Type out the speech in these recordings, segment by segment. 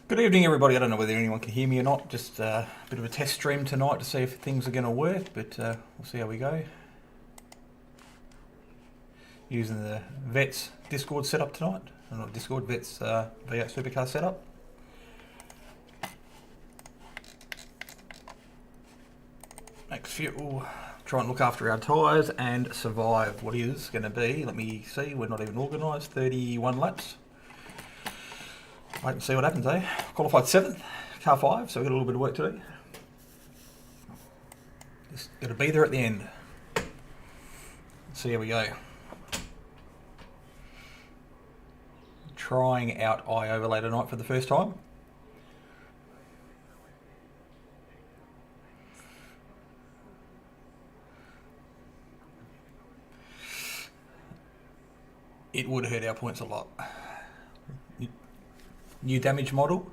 Good evening, everybody. I don't know whether anyone can hear me or not. Just a bit of a test stream tonight to see if things are going to work, but we'll see how we go. Using the Vets Discord setup tonight. Not Discord, Vets V8 Supercar setup. Max fuel. Try and look after our tyres and survive what is going to be. Let me see. We're not even organised. 31 laps. Wait and see what happens, eh? Qualified 7th, car 5, so we've got a little bit of work to do. Just got to be there at the end. Let's see how we go. Trying out eye overlay tonight for the first time. It would hurt our points a lot. New damage model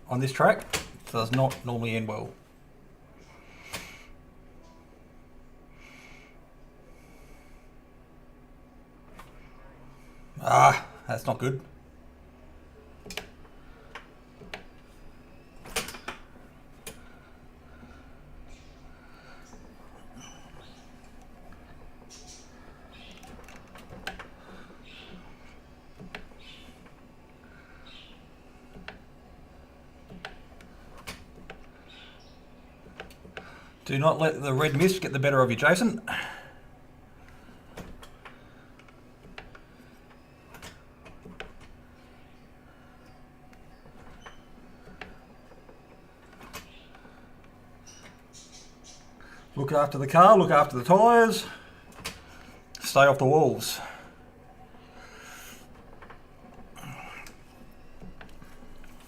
on this track does not normally end well. Ah, that's not good. Do not let the red mist get the better of you, Jason. Look after the car, look after the tyres. Stay off the walls.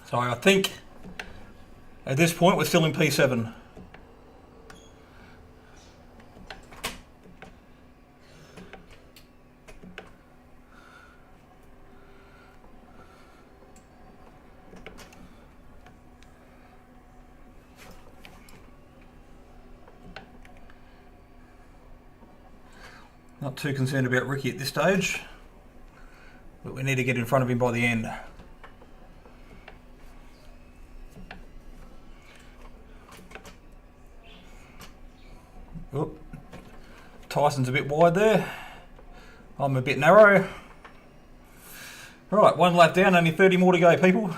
So I think at this point we're still in P7. Not too concerned about Ricky at this stage, but we need to get in front of him by the end. Oop. Tyson's a bit wide there. I'm a bit narrow. Right, one lap down, only 30 more to go, people.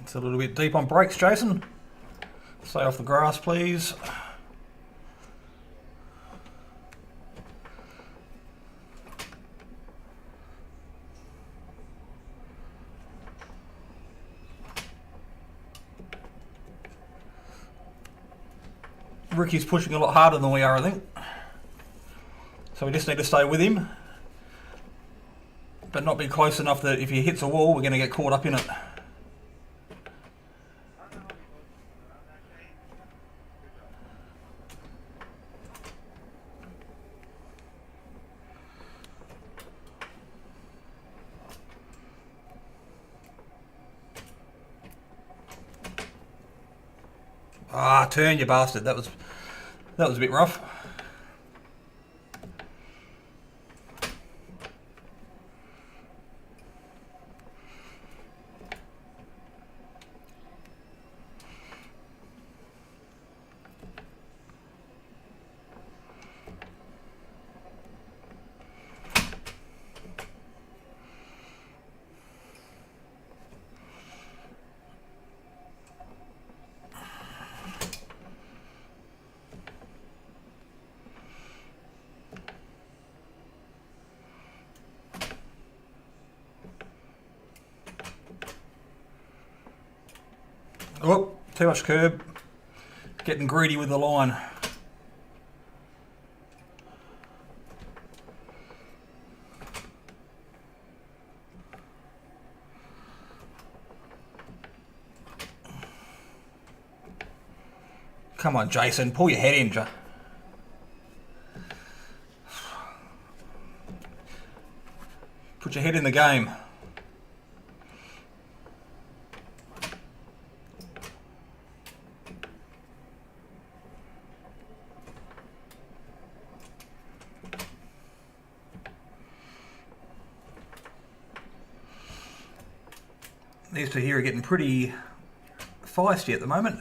It's a little bit deep on brakes, Jason. Stay off the grass, please. Ricky's pushing a lot harder than we are, I think. So we just need to stay with him, but not be close enough that if he hits a wall, we're going to get caught up in it. Ah, turn, you bastard. That was a bit rough. Oh, too much curb. Getting greedy with the line. Come on, Jason, pull your head in. Put your head in the game. These two here are getting pretty feisty at the moment.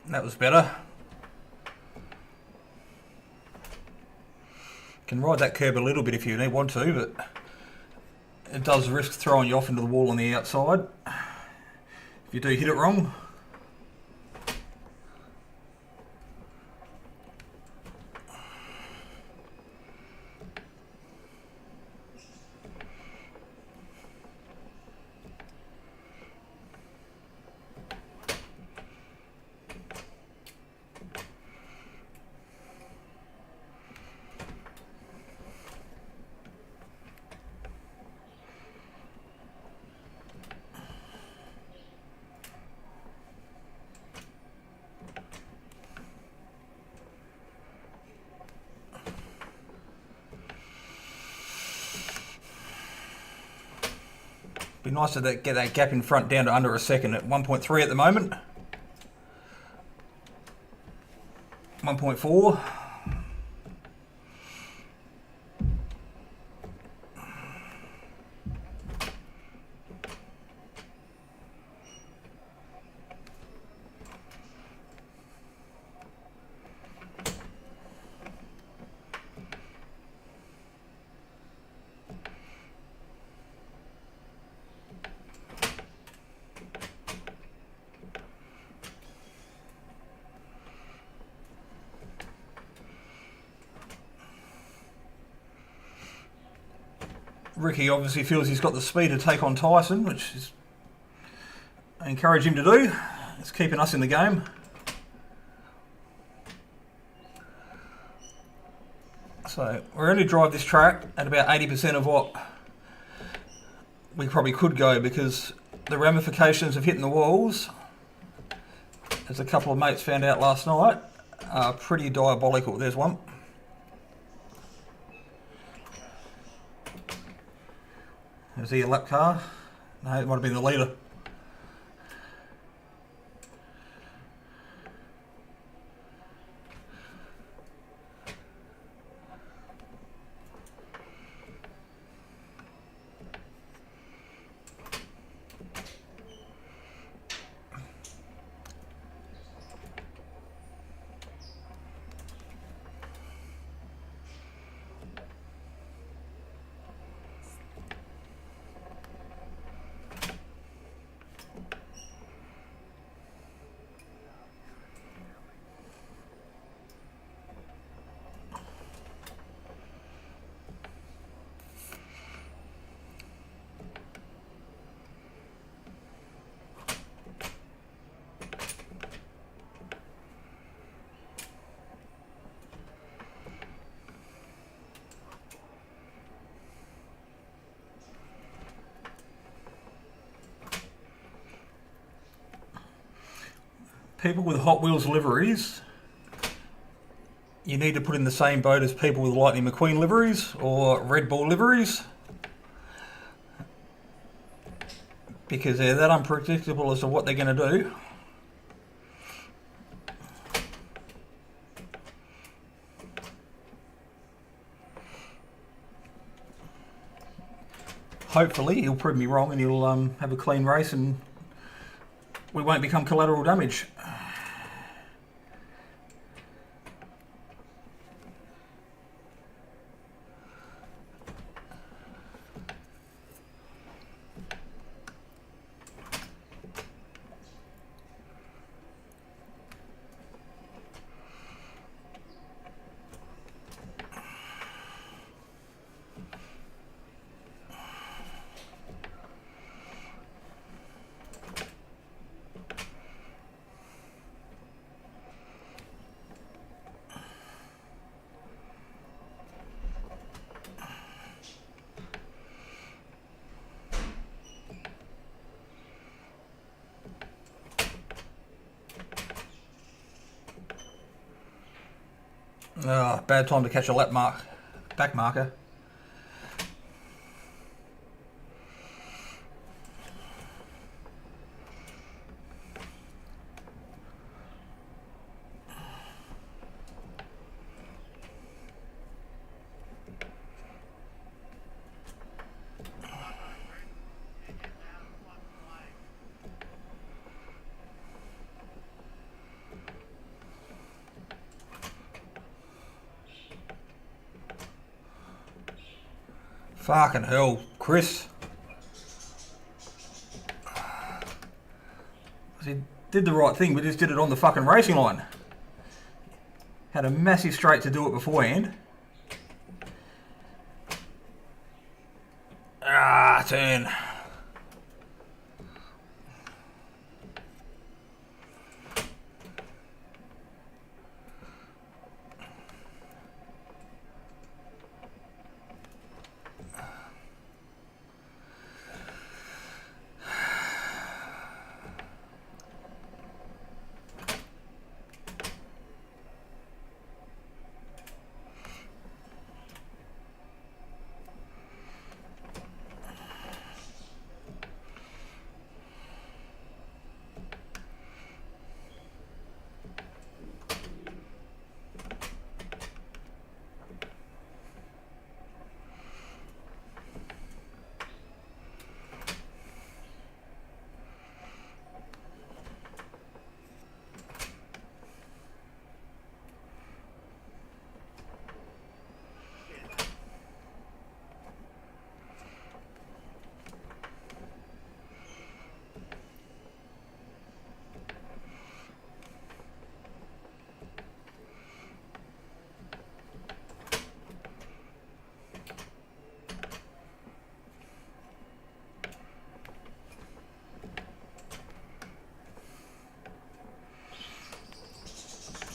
That was better. Can ride that curb a little bit if you want to, but it does risk throwing you off into the wall on the outside if you do hit it wrong. Be nice to get that gap in front down to under a second at 1.3 at the moment. 1.4. Ricky obviously feels he's got the speed to take on Tyson, which is, I encourage him to do. It's keeping us in the game. So we're going to drive this track at about 80% of what we probably could go, because the ramifications of hitting the walls, as a couple of mates found out last night, are pretty diabolical. There's one. Is he a lap car? No, it might have been the leader. People with Hot Wheels liveries, you need to put in the same boat as people with Lightning McQueen liveries or Red Bull liveries, because they're that unpredictable as to what they're going to do. Hopefully he'll prove me wrong and he'll have a clean race and we won't become collateral damage. Oh, bad time to catch a lap back marker. Fucking hell, Chris. He did the right thing, but just did it on the fucking racing line. Had a massive straight to do it beforehand. Ah, turn.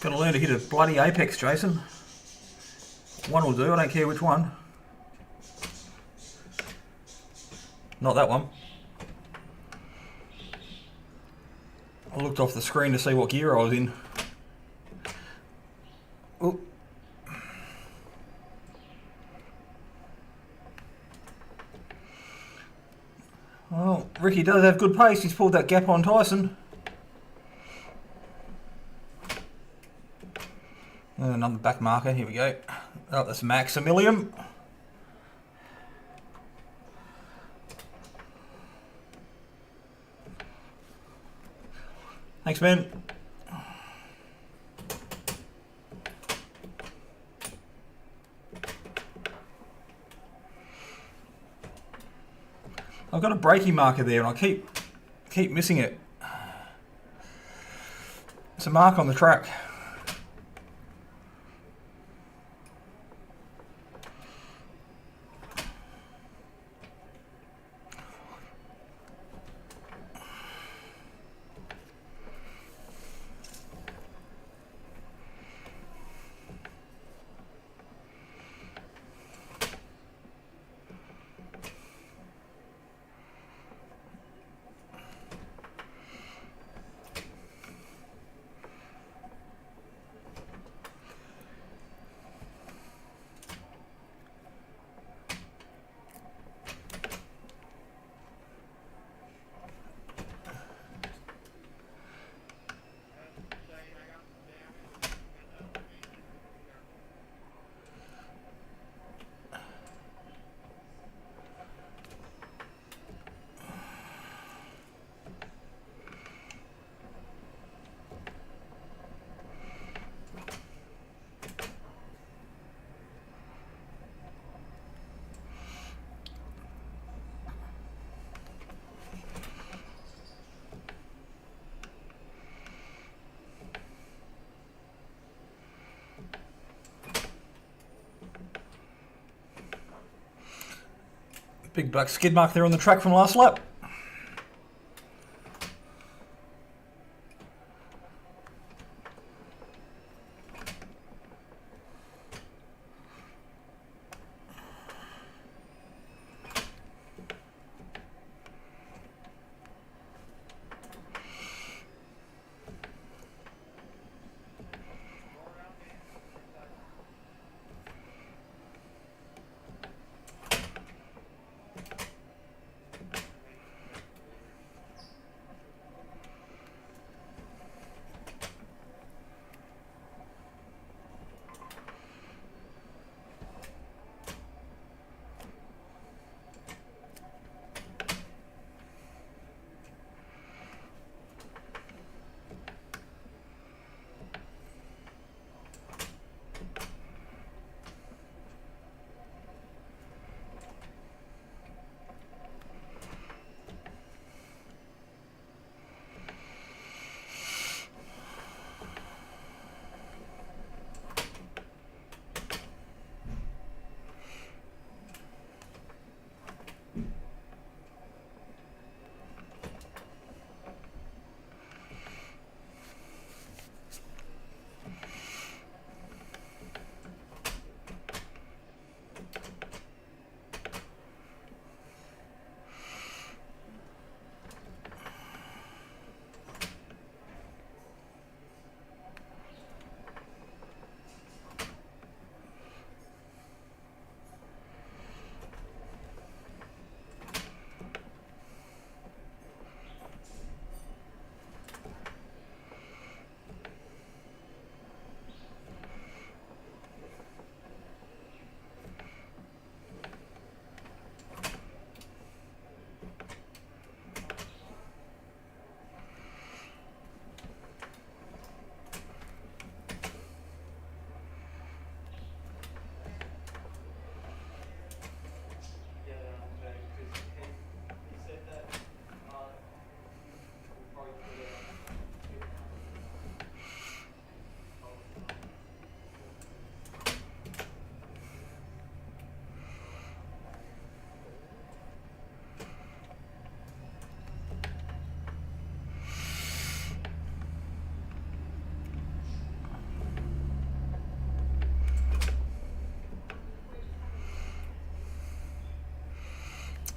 Gotta learn to hit a bloody apex, Jason. One will do, I don't care which one. Not that one. I looked off the screen to see what gear I was in. Oh. Well, Ricky does have good pace. He's pulled that gap on Tyson. And another back marker. Here we go. Oh, that's Maximilian. Thanks, man. I've got a braking marker there and I keep missing it. It's a mark on the track. Big black skid mark there on the track from last lap.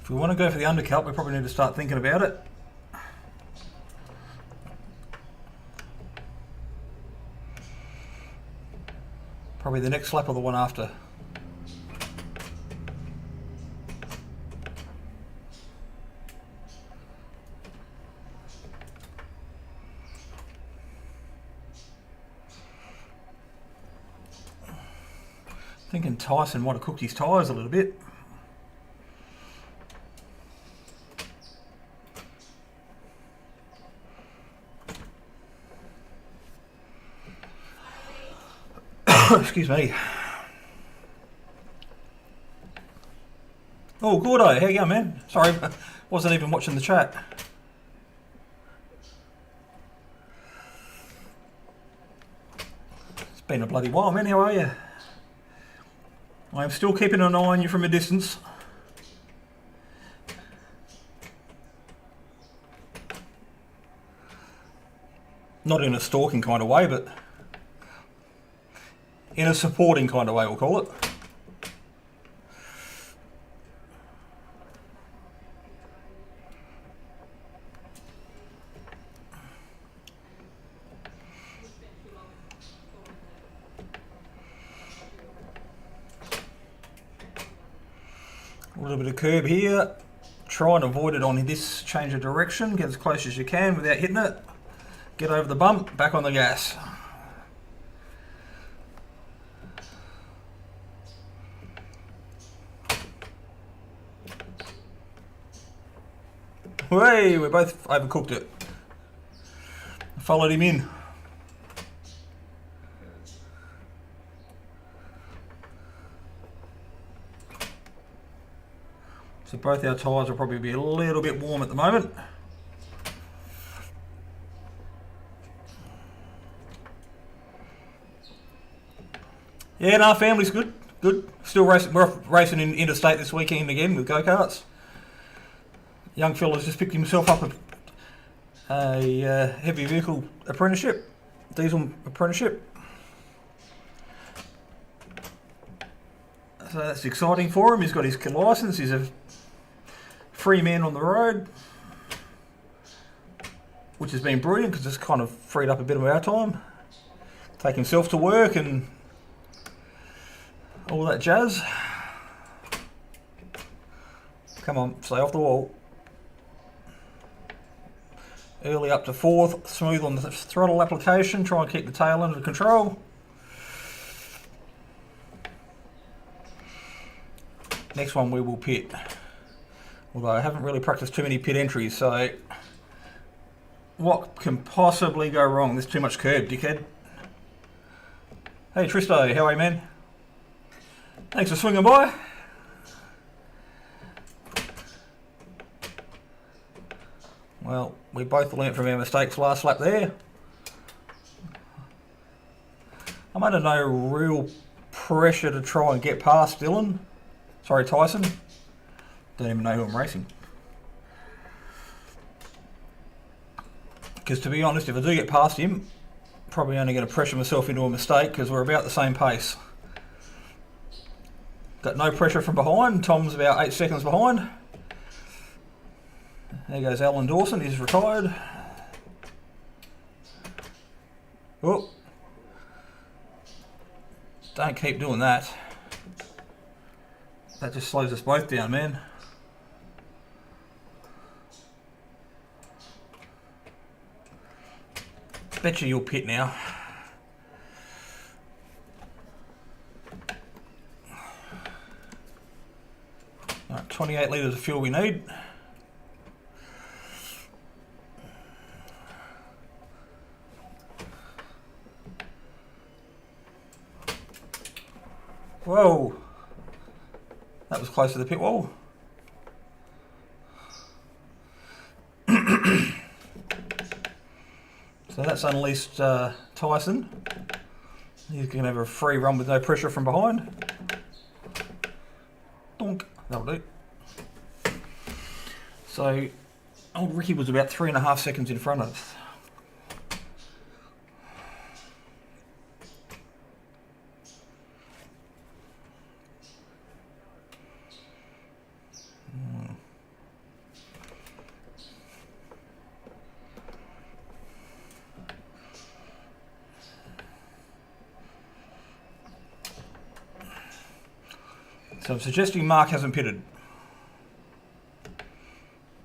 If we want to go for the undercut, we probably need to start thinking about it. Probably the next lap or the one after. Thinking Tyson might have cooked his tyres a little bit. Excuse me. Oh, Gordo, how you going, man? Sorry, wasn't even watching the chat. It's been a bloody while, man. How are you? I'm still keeping an eye on you from a distance. Not in a stalking kind of way, but in a supporting kind of way, we'll call it. A little bit of curb here. Try and avoid it on this change of direction. Get as close as you can without hitting it. Get over the bump, back on the gas. Hey, we both overcooked it. Followed him in. So both our tyres will probably be a little bit warm at the moment. Yeah, no, family's good. Good. Still racing. We're off racing in interstate this weekend again with go-karts. Young fella's just picked himself up a heavy vehicle apprenticeship, diesel apprenticeship. So that's exciting for him. He's got his licence. He's a free man on the road, which has been brilliant because it's kind of freed up a bit of our time. Take himself to work and all that jazz. Come on, stay off the wall. Early up to fourth, smooth on the throttle application, try and keep the tail under control. Next one we will pit. Although I haven't really practiced too many pit entries, so what can possibly go wrong? There's too much curb, dickhead. Hey Tristo, how are you, man? Thanks for swinging by. Well, we both learnt from our mistakes last lap there. I'm under no real pressure to try and get past Dylan. Sorry, Tyson. Don't even know who I'm racing. Because to be honest, if I do get past him, probably only going to pressure myself into a mistake because we're about the same pace. Got no pressure from behind. Tom's about 8 seconds behind. There goes Alan Dawson, he's retired. Oh. Don't keep doing that. That just slows us both down, man. Bet you'll pit now. Right, 28 litres of fuel we need. Whoa, that was close to the pit wall. So that's unleashed Tyson. He's going to have a free run with no pressure from behind. Donk, that'll do. So old Ricky was about 3.5 seconds in front of us. So I'm suggesting Mark hasn't pitted.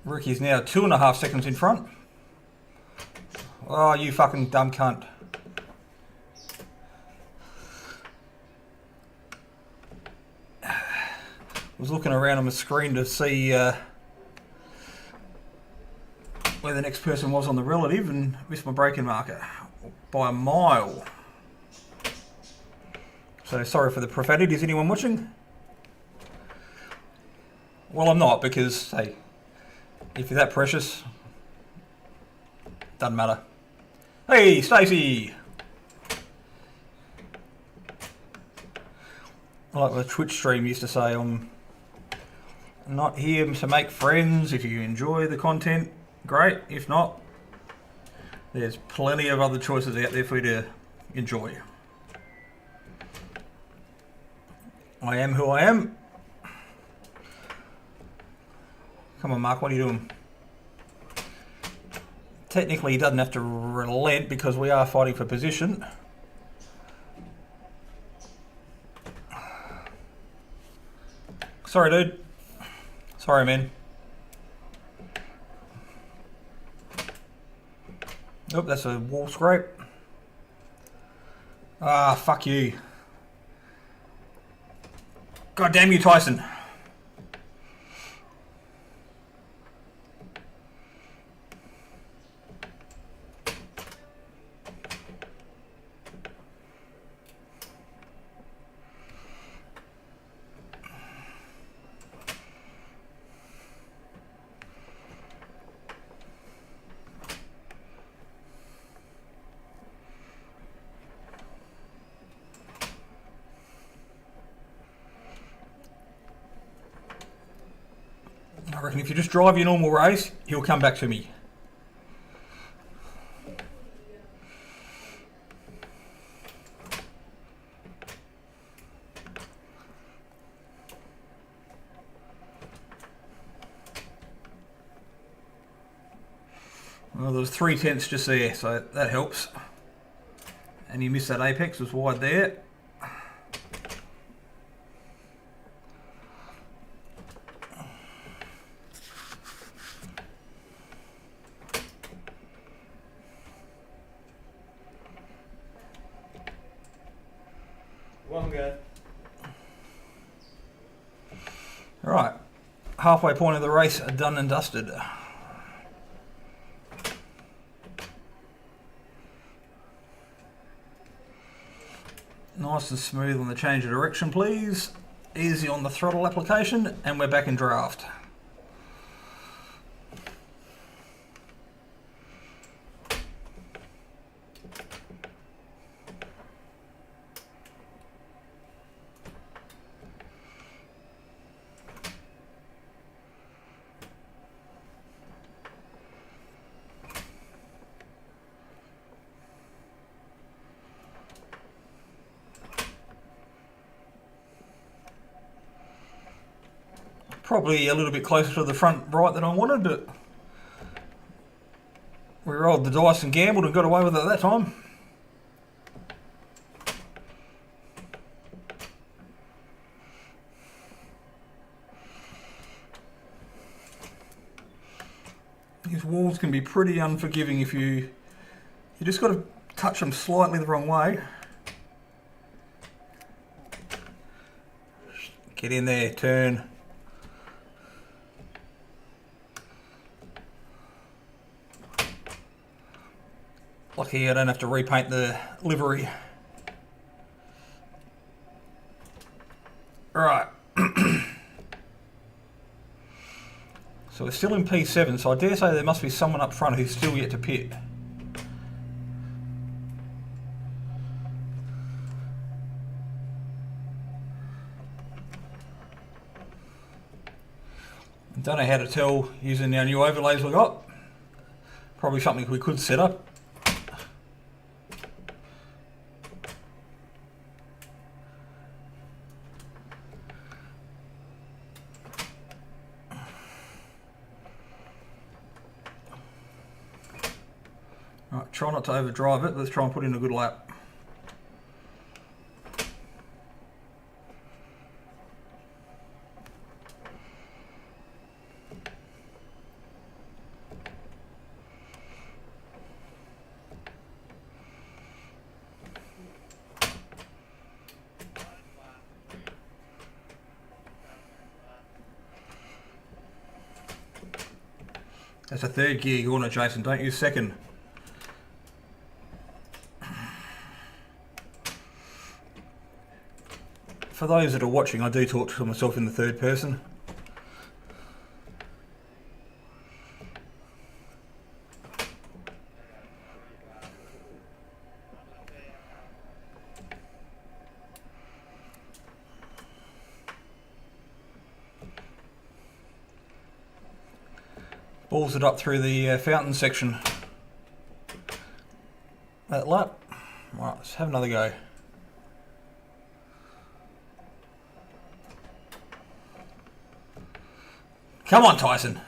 Ricky's now 2.5 seconds in front. Oh, you fucking dumb cunt. I was looking around on the screen to see where the next person was on the relative and missed my braking marker by a mile. So sorry for the profanity. Is anyone watching? Well, I'm not, because, hey, if you're that precious, doesn't matter. Hey, Stacey! Like the Twitch stream used to say, I'm not here to make friends. If you enjoy the content, great. If not, there's plenty of other choices out there for you to enjoy. I am who I am. Come on, Mark, what are you doing? Technically, he doesn't have to relent because we are fighting for position. Sorry, dude. Sorry, man. Oh, that's a wall scrape. Ah, fuck you. God damn you, Tyson. I reckon if you just drive your normal race, he'll come back to me. Well, there was 3/10 just there, so that helps. And you missed that apex, was wide there. One go. Right, halfway point of the race done and dusted. Nice and smooth on the change of direction, please. Easy on the throttle application, and we're back in draft. Probably a little bit closer to the front right than I wanted, but we rolled the dice and gambled and got away with it at that time. These walls can be pretty unforgiving if you just got to touch them slightly the wrong way. Get in there, turn. Lucky I don't have to repaint the livery. Alright. So we're still in P7, so I dare say there must be someone up front who's still yet to pit. Don't know how to tell using our new overlays we got. Probably something we could set up. Right, try not to overdrive it. Let's try and put in a good lap. That's a third gear going at Jason, don't use second. For those that are watching, I do talk to myself in the third person. Balls it up through the fountain section. That lap. Right, let's have another go. Come on, Tyson.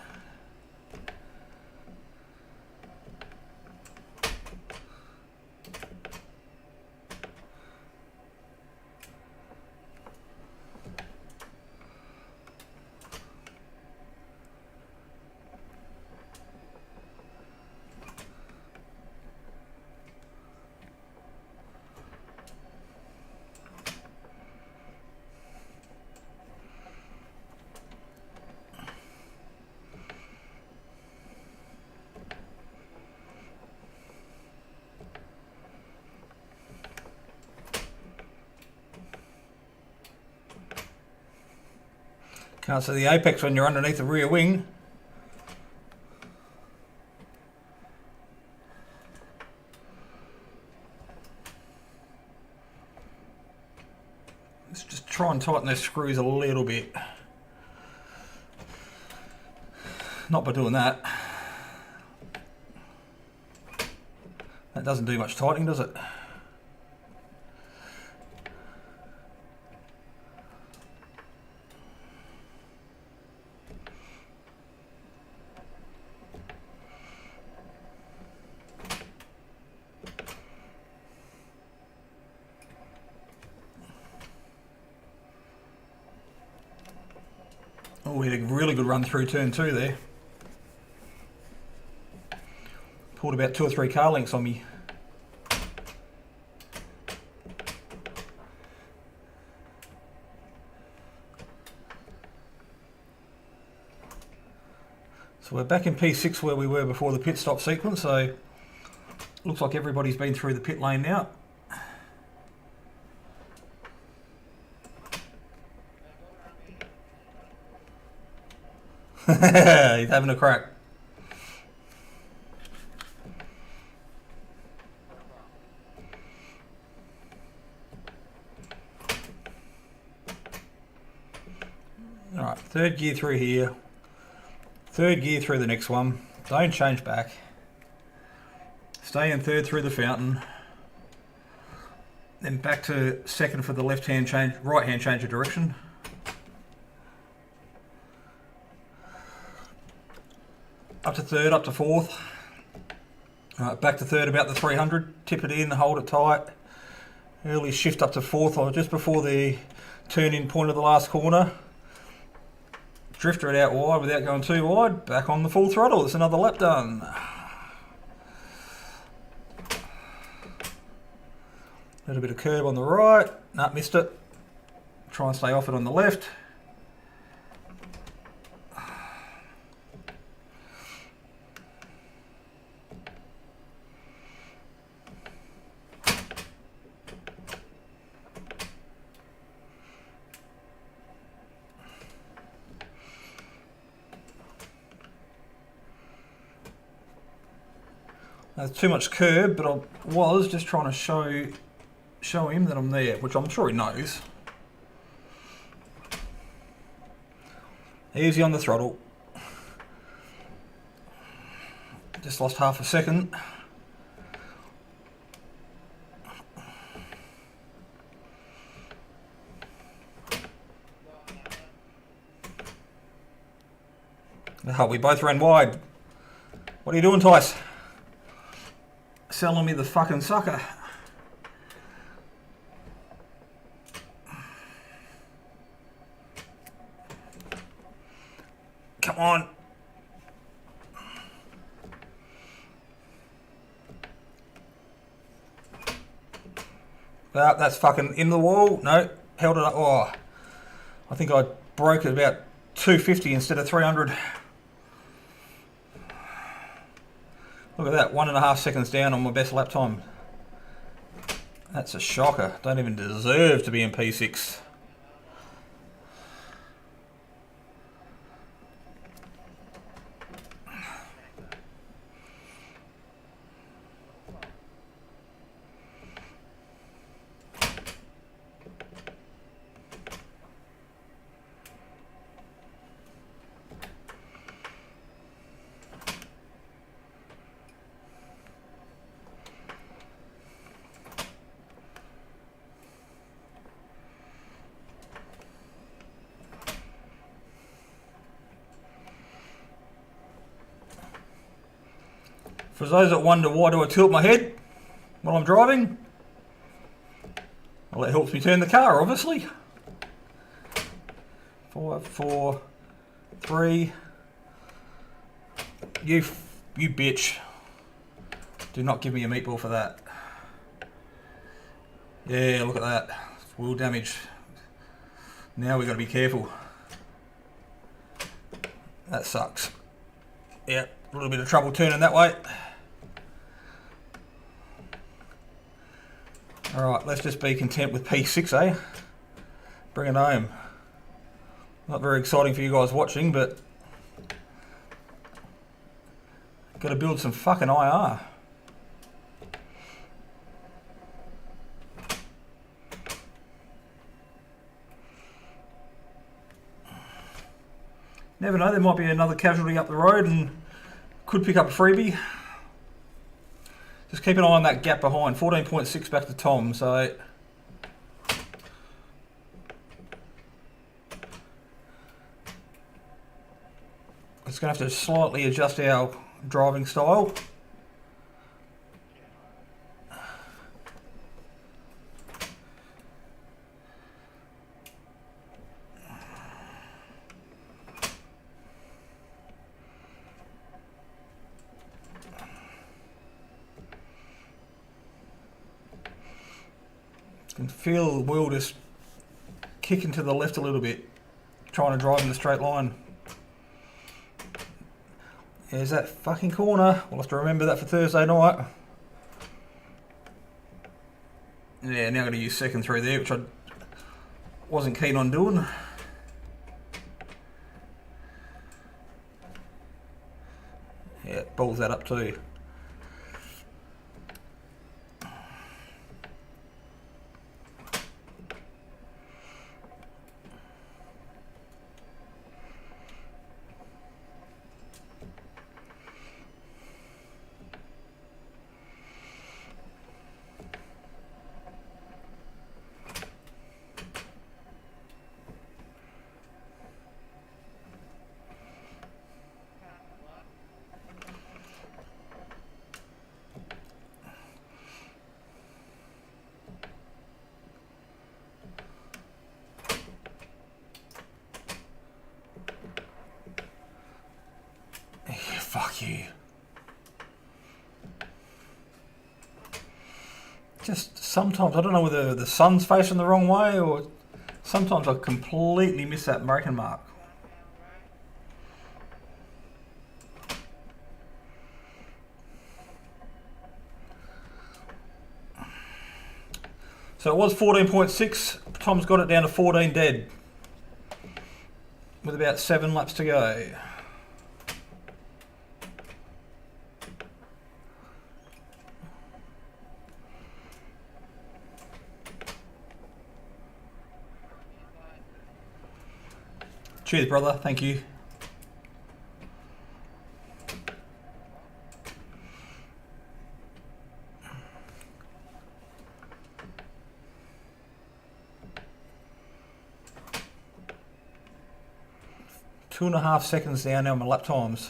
Can't see the apex when you're underneath the rear wing. Let's just try and tighten those screws a little bit. Not by doing that. That doesn't do much tightening, does it? Oh, we had a really good run through turn 2 there. Pulled about 2 or 3 car lengths on me. So we're back in P6 where we were before the pit stop sequence, so looks like everybody's been through the pit lane now. He's having a crack. Alright, third gear through here. Third gear through the next one. Don't change back. Stay in third through the fountain. Then back to second for the left hand change, right hand change of direction. Up to third, up to fourth. Back to third about the 300. Tip it in, hold it tight. Early shift up to fourth, or just before the turn-in point of the last corner. Drifter it out wide without going too wide. Back on the full throttle. It's another lap done. A little bit of curb on the right. Nah, missed it. Try and stay off it on the left. There's too much curb, but I was just trying to show him that I'm there, which I'm sure he knows. Easy on the throttle. Just lost half a second. Oh, we both ran wide. What are you doing, Tice? Selling me the fucking sucker. Come on. That's fucking in the wall. No, held it up. Oh, I think I broke it about 250 instead of 300. Look at that, 1.5 seconds down on my best lap time. That's a shocker. Don't even deserve to be in P6. For those that wonder why do I tilt my head when I'm driving, well, it helps me turn the car, obviously. 5, 4, 3. You bitch. Do not give me a meatball for that. Yeah, look at that. Wheel damage. Now we've got to be careful. That sucks. Yeah, a little bit of trouble turning that way. Alright, let's just be content with P6, eh? Bring it home. Not very exciting for you guys watching, but got to build some fucking IR. Never know, there might be another casualty up the road and could pick up a freebie. Just keep an eye on that gap behind, 14.6 back to Tom, so it's going to have to slightly adjust our driving style. You can feel the wheel just kicking to the left a little bit, trying to drive in the straight line. There's that fucking corner. We'll have to remember that for Thursday night. Yeah, now I'm going to use second through there, which I wasn't keen on doing. Yeah, balls that up too. Fuck you. Just sometimes, I don't know whether the sun's facing the wrong way or sometimes I completely miss that braking mark. So it was 14.6, Tom's got it down to 14 dead with about 7 laps to go. Cheers, brother. Thank you. Two and a half seconds down now on my lap times.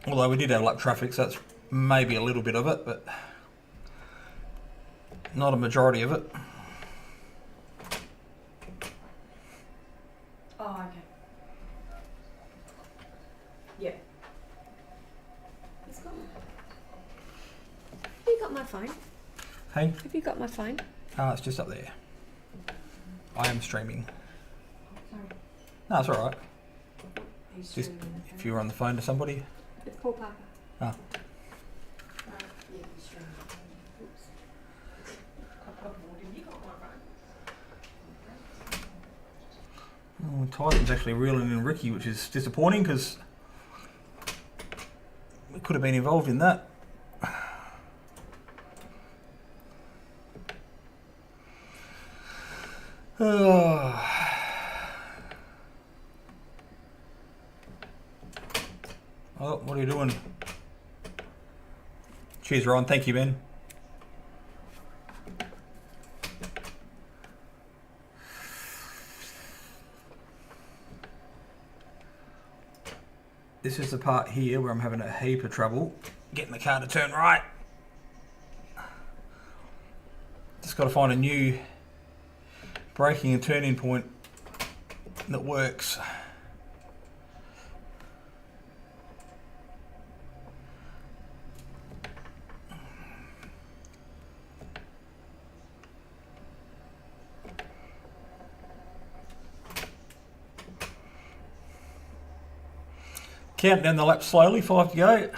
Although we did have lap traffic, so that's maybe a little bit of it, but not a majority of it. Oh, okay. Yeah. It's got. Have you got my phone? Hey? Have you got my phone? It's just up there. I am streaming. Sorry. No, it's alright. He's Just streaming the if phone. you were on the phone to somebody. It's Paul Parker. Ah. Yeah, he's streaming. Oops. Oh, Titan's actually reeling in Ricky, which is disappointing because we could have been involved in that. Oh, what are you doing? Cheers, Ron. Thank you, Ben. This is the part here where I'm having a heap of trouble getting the car to turn right. Just got to find a new braking and turning point that works. Count down the laps slowly, 5 to go.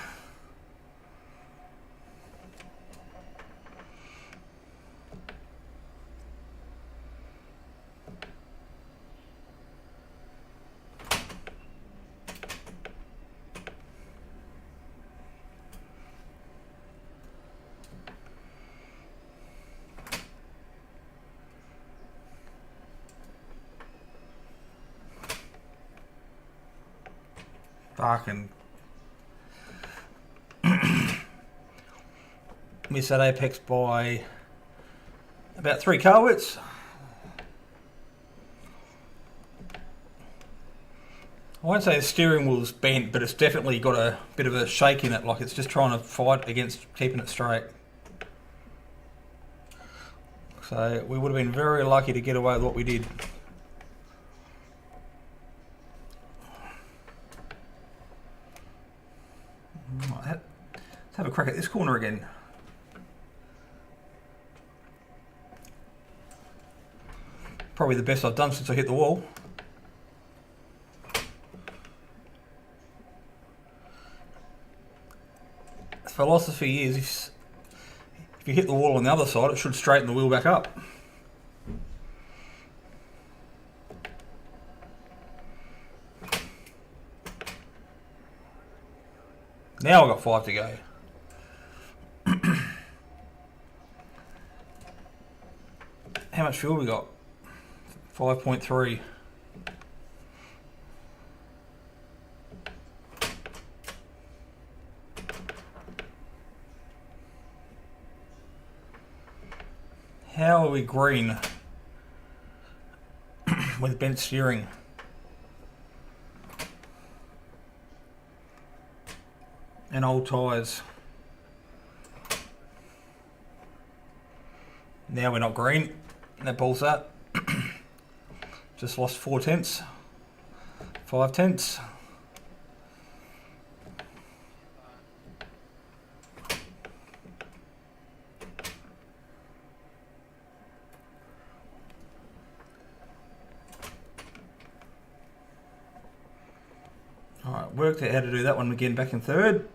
Fucking miss that apex by about 3 car widths. I won't say the steering wheel's bent, but it's definitely got a bit of a shake in it, like it's just trying to fight against keeping it straight. So we would have been very lucky to get away with what we did. Let's have a crack at this corner again. Probably the best I've done since I hit the wall. The philosophy is if you hit the wall on the other side, it should straighten the wheel back up. Now I've got 5 to go. How much fuel we got? 5.3. How are we green with bent steering? And old tyres. Now we're not green. That pulls that. Just lost 4 tenths. 5 tenths. Alright, worked out how to do that one again back in third.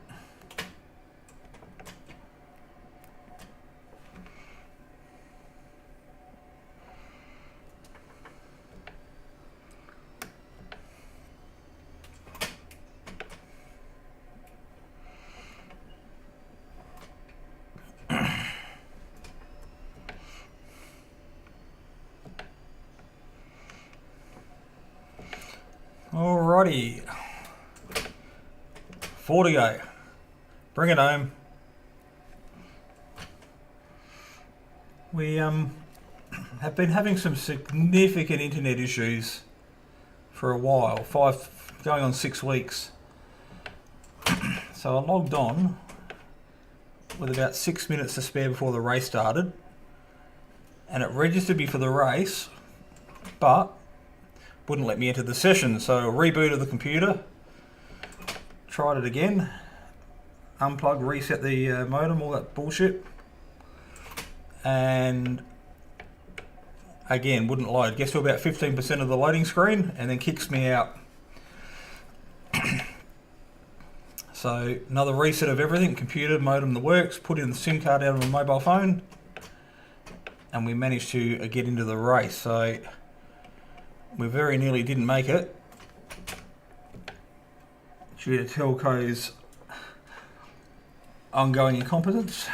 Alrighty, 4 to go. Bring it home. We have been having some significant internet issues for a while, 5 going on 6 weeks. So I logged on with about 6 minutes to spare before the race started, and it registered me for the race, but wouldn't let me enter the session. So I rebooted the computer, tried it again, unplugged, reset the modem, all that bullshit, and again wouldn't load. Gets to about 15% of the loading screen and then kicks me out. So another reset of everything, computer, modem, the works, put in the SIM card out of a mobile phone, and we managed to get into the race. So we very nearly didn't make it due to Telco's ongoing incompetence.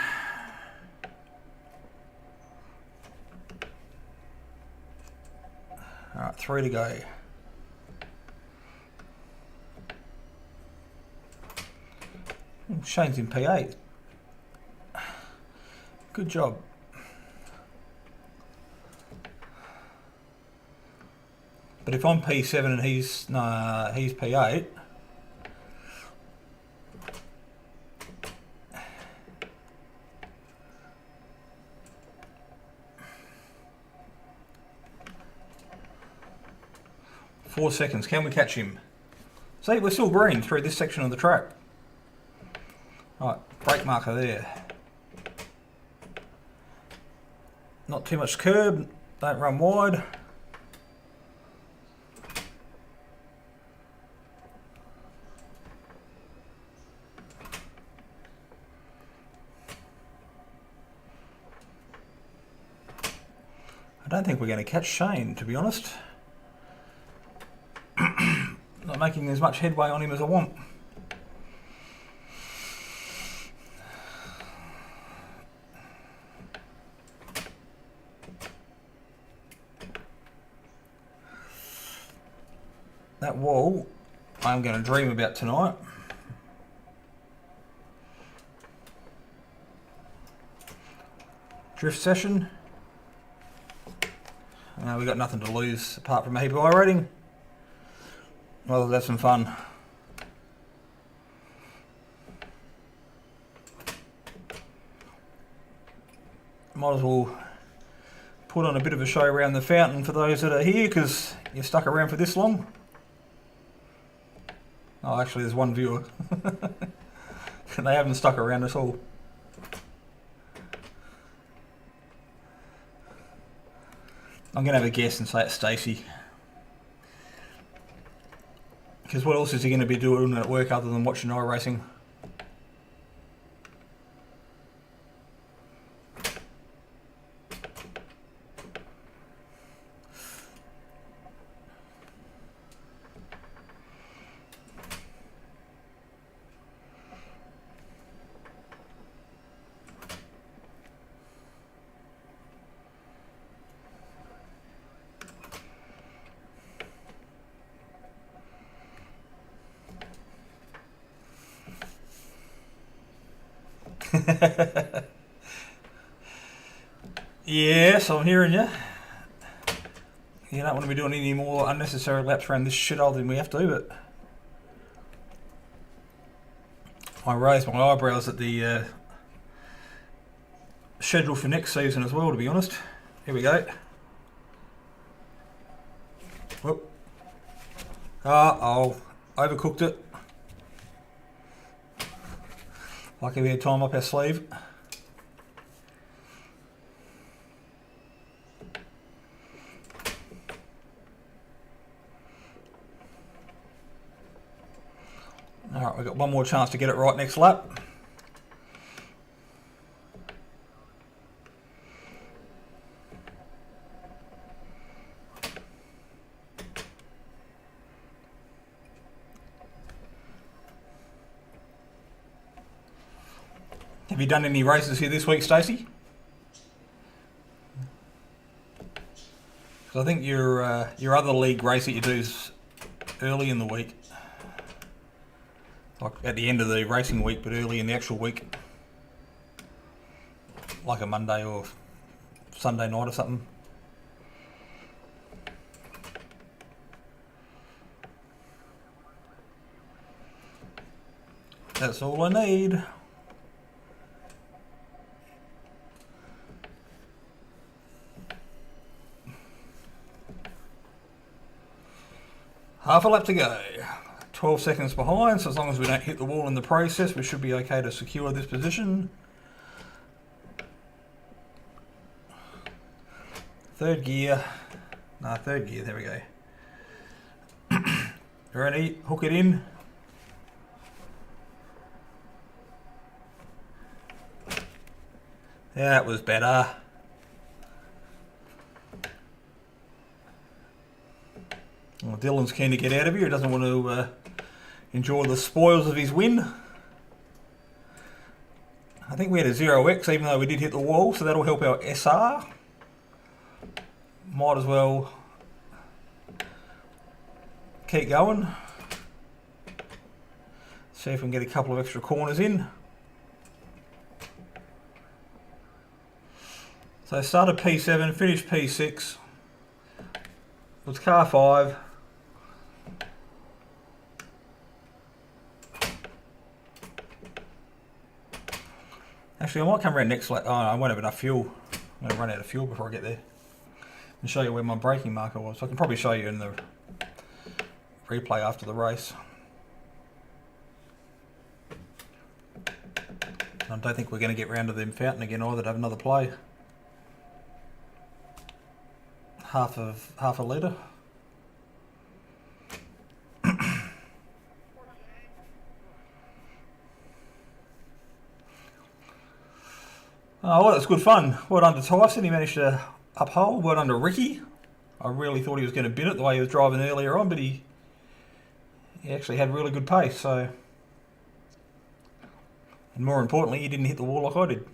Alright, 3 to go. Shane's in P8. Good job. But if I'm P7 and he's P8, Four seconds. Can we catch him? See, we're still green through this section of the track. Right, brake marker there. Not too much curb. Don't run wide. I don't think we're going to catch Shane, to be honest. Not making as much headway on him as I want. That wall, I'm going to dream about tonight. Drift session. We've got nothing to lose apart from a heap of I rating. Well, that's some fun. Might as well put on a bit of a show around the fountain for those that are here, because you're stuck around for this long. Oh, actually there's one viewer. They haven't stuck around at all. I'm going to have a guess and say it's Stacey. Because what else is he going to be doing at work other than watching iRacing? Yes, I'm hearing you. You don't want to be doing any more unnecessary laps around this shithole than we have to, but I raised my eyebrows at the schedule for next season as well, to be honest. Here we go. Whoop. Oh, overcooked it. Lucky we had time up our sleeve. Alright, we've got one more chance to get it right next lap. Have you done any races here this week, Stacey? Because I think your other league race that you do is early in the week. Like at the end of the racing week, but early in the actual week. Like a Monday or Sunday night or something. That's all I need. Half a lap to go. 12 seconds behind, so as long as we don't hit the wall in the process, we should be okay to secure this position. Third gear. Third gear, there we go. Ready? Hook it in. That was better. Well, Dylan's keen to get out of here. He doesn't want to enjoy the spoils of his win. I think we had a 0x even though we did hit the wall, so that'll help our SR. Might as well keep going. See if we can get a couple of extra corners in. So started P7, finished P6. It was car 5. Actually, I might come around next lap. Oh, no, I won't have enough fuel. I'm going to run out of fuel before I get there. And show you where my braking marker was. So I can probably show you in the replay after the race. I don't think we're going to get round to them fountain again either to have another play. Half a litre. Oh, well, that was good fun. Well done to Tyson. He managed to uphold. Well done to Ricky. I really thought he was going to bin it the way he was driving earlier on, but he actually had really good pace. So, and more importantly, he didn't hit the wall like I did.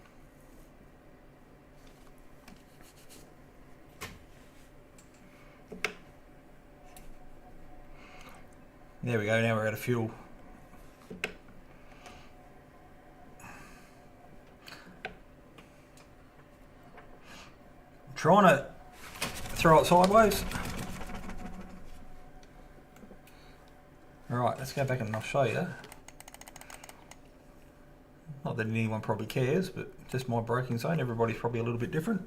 There we go. Now we're out of fuel. Trying to throw it sideways. Alright, let's go back and I'll show you. Not that anyone probably cares, but just my braking zone. Everybody's probably a little bit different.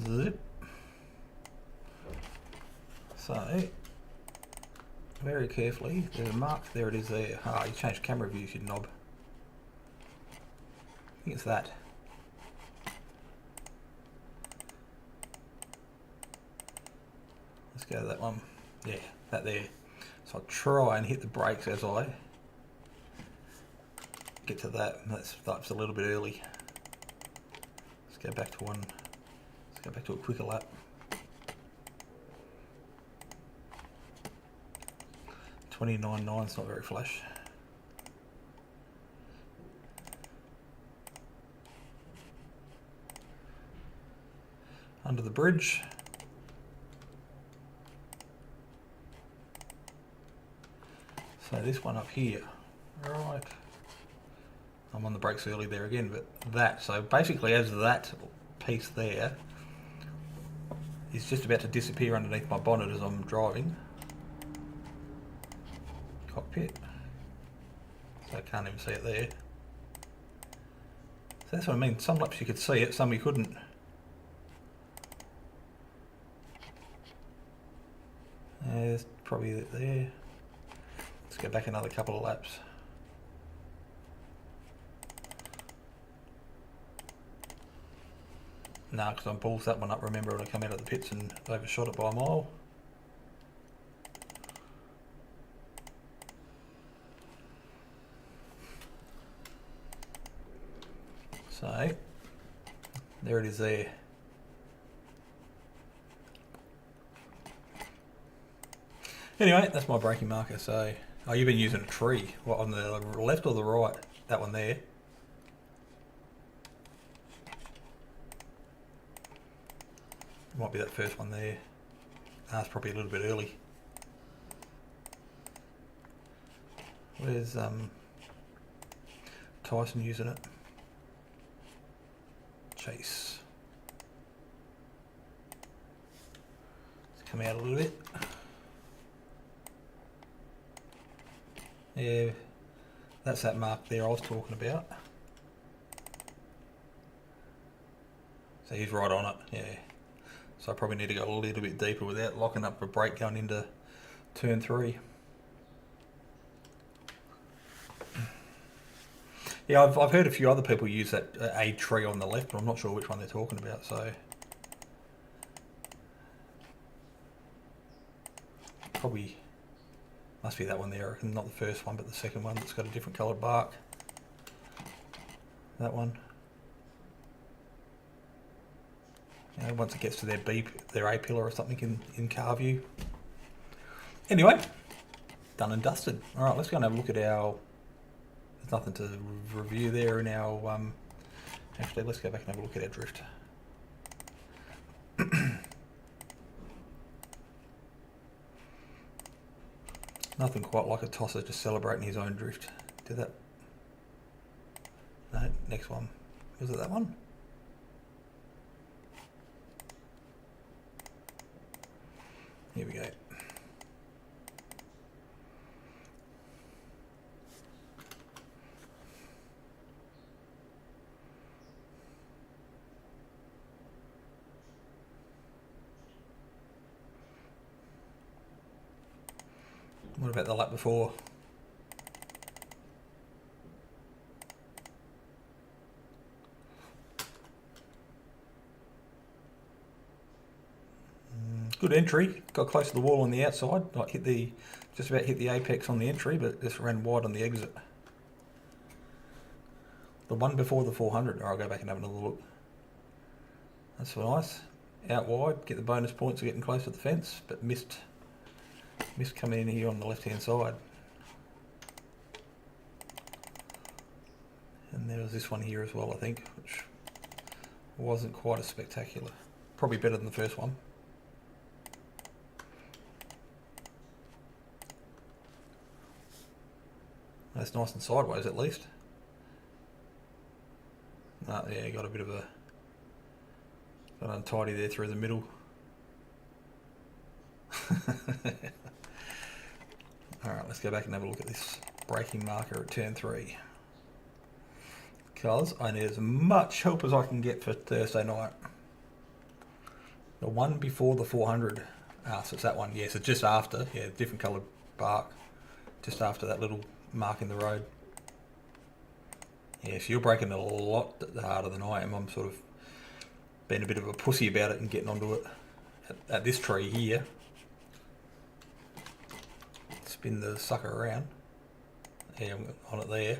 Zip. So, very carefully, there's a mark, there it is there. Ah, you changed camera views, you knob. I think it's that. Let's go to that one. Yeah, that there. So I'll try and hit the brakes as I get to that. That's a little bit early. Let's go back to one. Let's go back to a quicker lap. .29.9's not very flash. Under the bridge. So this one up here, right. I'm on the brakes early there again, but that, so basically as that piece there is just about to disappear underneath my bonnet as I'm driving. Cockpit. So I can't even see it there. So that's what I mean, some laps you could see it, some you couldn't. There's probably it there. Let's go back another couple of laps. No, because I balls that one up, remember, when I come out of the pits and overshot it by a mile. So, there it is there. Anyway, that's my braking marker. So, oh, you've been using a tree. What, on the left or the right? That one there. Might be that first one there. That's probably a little bit early. Where's Tyson using it? Chase. Let's come out a little bit. Yeah, that's that mark there I was talking about. So he's right on it, yeah. So I probably need to go a little bit deeper without locking up a brake going into turn 3. Yeah, I've heard a few other people use that A tree on the left, but I'm not sure which one they're talking about, so. Probably must be that one there, not the first one, but the second one that's got a different coloured bark. that one. You know, once it gets to their A pillar or something in car view. Anyway, done and dusted. All right, let's go and have a look at our. There's nothing to review there in our. Actually, let's go back and have a look at our drift. Nothing quite like a tosser just celebrating his own drift. Did that? No, next one. Was it that one? Here we go. What about the lap before? Good entry. Got close to the wall on the outside. Like just about hit the apex on the entry, but just ran wide on the exit. The one before the 400. I'll go back and have another look. That's nice. Out wide, get the bonus points for getting close to the fence, but missed coming in here on the left-hand side. And there was this one here as well, I think, which wasn't quite as spectacular. Probably better than the first one. That's nice and sideways at least. Yeah, got a bit of got untidy there through the middle. Alright, let's go back and have a look at this braking marker at turn 3. Because I need as much help as I can get for Thursday night. The one before the 400. So it's that one. Yes, it's just after. Yeah, different coloured bark. Just after that little mark in the road. Yeah, so you're braking a lot harder than I am. I'm sort of being a bit of a pussy about it and getting onto it at this tree here. Spin the sucker around. Yeah, I'm on it there.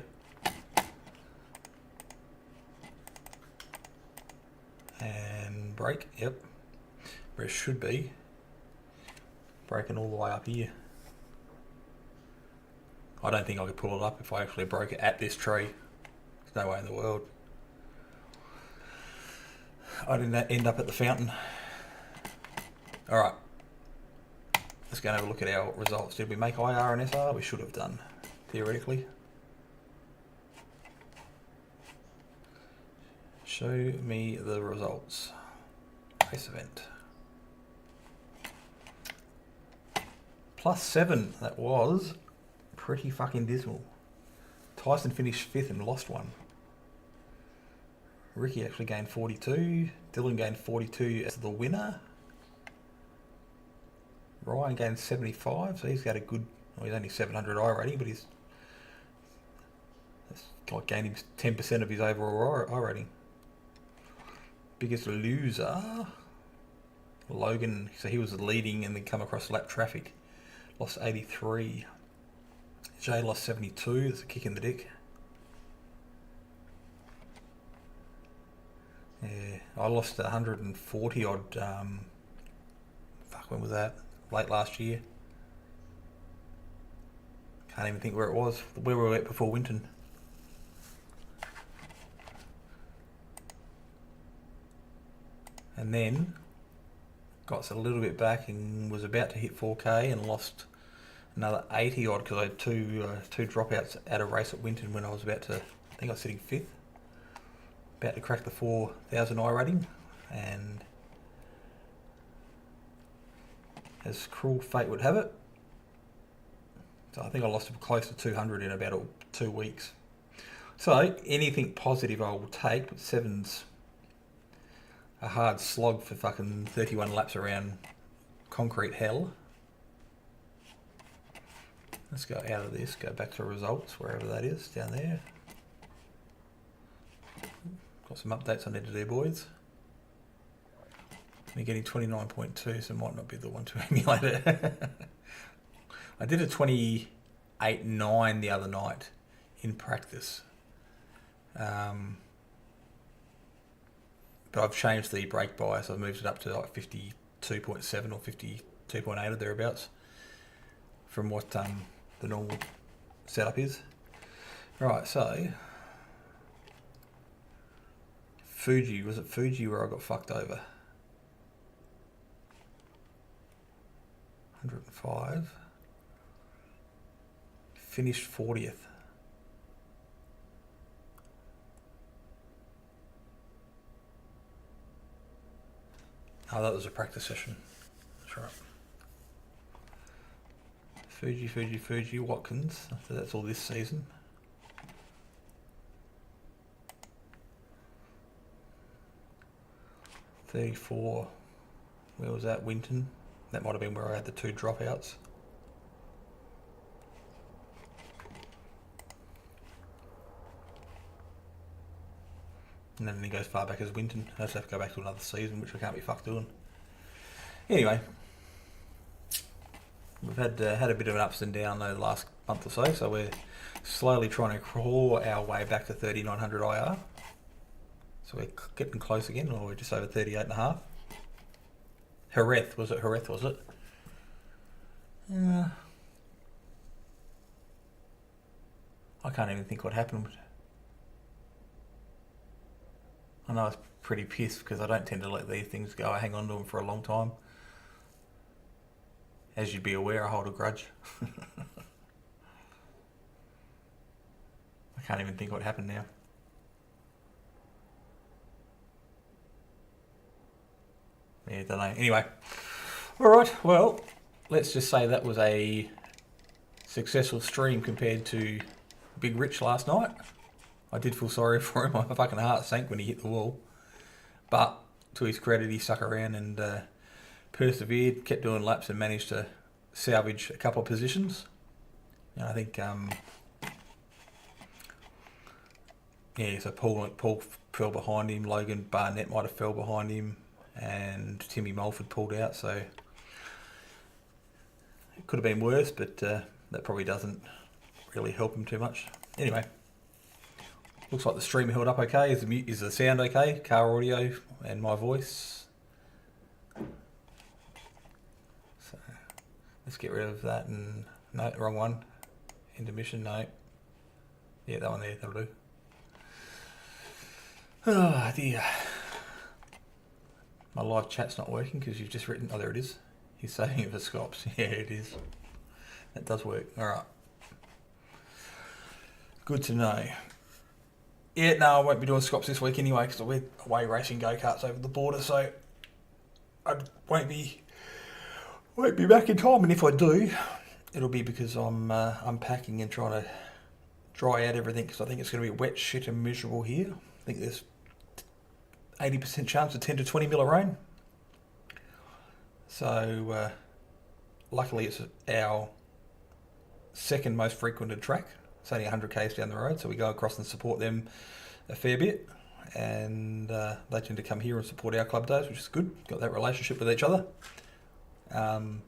And brake, yep. Where it should be. Braking all the way up here. I don't think I could pull it up if I actually broke it at this tree. There's no way in the world. I didn't end up at the fountain. Alright. Let's go and have a look at our results. Did we make IR and SR? We should have done, theoretically. Show me the results. Race event. +7. That was pretty fucking dismal. Tyson finished 5th and lost 1. Ricky actually gained 42. Dylan gained 42 as the winner. Ryan gained 75, so he's got a good. Well, he's only 700 I rating, but he's like gained him 10% of his overall I rating. Biggest loser, Logan. So he was leading and then come across lap traffic, lost 83. Jay lost 72. That's a kick in the dick. Yeah, I lost 140 odd. When was that? Late last year. Can't even think where it was. Where were we at before Winton? And then got a little bit back and was about to hit 4K and lost another 80 odd because I had two dropouts at a race at Winton when I was about to. I think I was sitting 5th. About to crack the 4,000 I rating, and as cruel fate would have it, so I think I lost close to 200 in about 2 weeks. So anything positive I will take, but 7's a hard slog for fucking 31 laps around concrete hell. Let's go out of this, go back to results, wherever that is, down there. Got some updates I need to do, boys. We're getting 29.2, so it might not be the one to emulate it. I did a 28.9 the other night in practice. But I've changed the brake bias. I've moved it up to like 52.7 or 52.8 or thereabouts from what the normal setup is. Right, so Fuji, was it Fuji where I got fucked over? 105. Finished 40th. Oh, that was a practice session. That's right. Fuji, Watkins. So that's all this season. $34. Where was that? Winton. That might have been where I had the 2 dropouts. And then he goes far back as Winton. I just have to go back to another season, which I can't be fucked doing. Anyway, we've had a bit of an ups and down though the last month or so we're slowly trying to claw our way back to 3,900 IR. So we're getting close again, or we're just over 38.5. Hereth, was it? Yeah. I can't even think what happened. I know I was pretty pissed because I don't tend to let these things go. I hang on to them for a long time. As you'd be aware, I hold a grudge. I can't even think what happened now. Yeah, don't know. Anyway, all right. Well, let's just say that was a successful stream compared to Big Rich last night. I did feel sorry for him. My fucking heart sank when he hit the wall. But to his credit, he stuck around and persevered, kept doing laps, and managed to salvage a couple of positions. And I think, so Paul fell behind him. Logan Barnett might have fell behind him, and Timmy Mulford pulled out. So it could have been worse, but that probably doesn't really help him too much. Anyway. Looks like the stream held up okay. Is the sound okay? Car audio and my voice. So let's get rid of that. And no, wrong one. Intermission, no. Yeah, that one there, that'll do. Oh dear. My live chat's not working because you've just written. Oh, there it is. He's saving it for Scops. Yeah, it is. That does work. All right. Good to know. Yeah, no, I won't be doing Scops this week anyway because we're away racing go-karts over the border, so I won't be back in time. And if I do, it'll be because I'm unpacking and trying to dry out everything because I think it's going to be wet, shit, and miserable here. I think there's 80% chance of 10 to 20 mil of rain. So luckily, it's our second most frequented track. It's only 100 k's down the road, so we go across and support them a fair bit, and they tend to come here and support our club days, which is good. Got that relationship with each other, and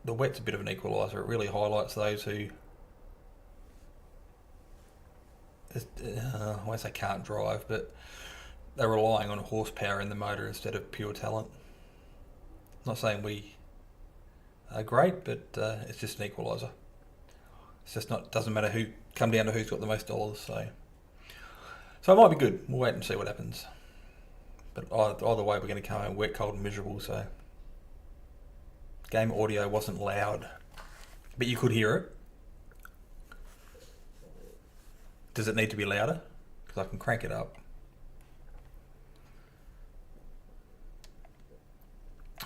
the wet's a bit of an equaliser. It really highlights those who, I won't say can't drive, but they're relying on horsepower in the motor instead of pure talent. Not saying we are great, but it's just an equaliser. It's just not, doesn't matter who, come down to who's got the most dollars, so it might be good. We'll wait and see what happens. But either way, we're going to come out wet, cold and miserable, so game audio wasn't loud, but you could hear it. Does it need to be louder? Because I can crank it up.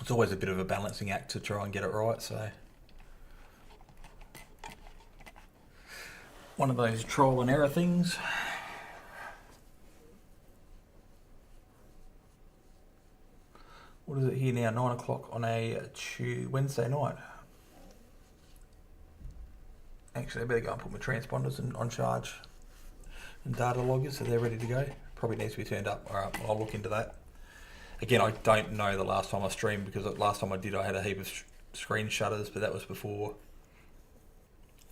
It's always a bit of a balancing act to try and get it right, so one of those trial and error things. What is it here now? 9 o'clock on a Wednesday night. Actually, I better go and put my transponders on charge and data loggers so they're ready to go. Probably needs to be turned up. All right, well, I'll look into that. Again, I don't know the last time I streamed because the last time I did, I had a heap of screen shutters, but that was before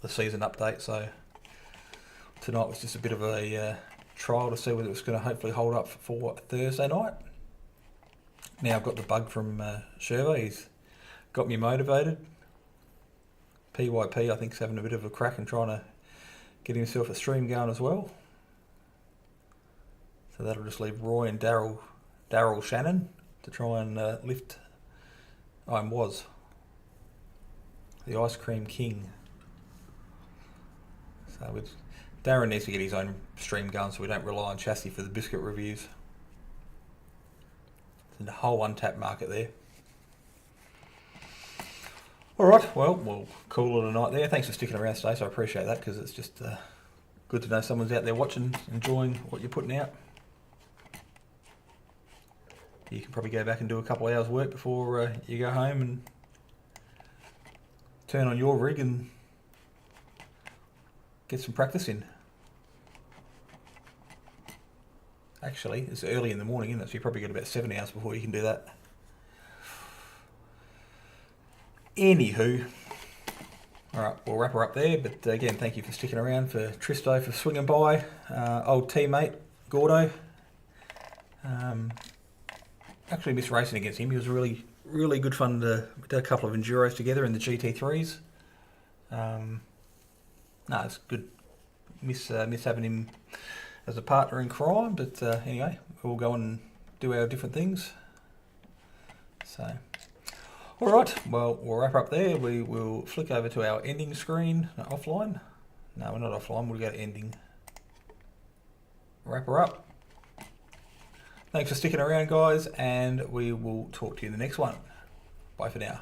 the season update. So tonight was just a bit of a trial to see whether it's going to hopefully hold up for Thursday night. Now I've got the bug from Sherva. He's got me motivated. PYP I think is having a bit of a crack and trying to get himself a stream going as well. So that'll just leave Roy and Daryl Shannon to try and lift. Was the Ice Cream King. So Darren needs to get his own stream going so we don't rely on Chassis for the biscuit reviews. There's a whole untapped market there. Alright, well, we'll call it a night there. Thanks for sticking around, Stace. I appreciate that because it's just good to know someone's out there watching, enjoying what you're putting out. You can probably go back and do a couple of hours work before you go home and turn on your rig and get some practice in. Actually, it's early in the morning, isn't it? So you probably got about 7 hours before you can do that. Anywho, alright, we'll wrap her up there. But again, thank you for sticking around, for Tristo for swinging by, old teammate Gordo. Actually missed racing against him. He was really good fun. We did a couple of enduros together in the GT3s. No, it's good. Miss having him as a partner in crime, but anyway, we'll go and do our different things. So, all right. Well, we'll wrap up there. We will flick over to our ending screen offline. No, we're not offline. We'll go to ending. Wrap her up. Thanks for sticking around, guys, and we will talk to you in the next one. Bye for now.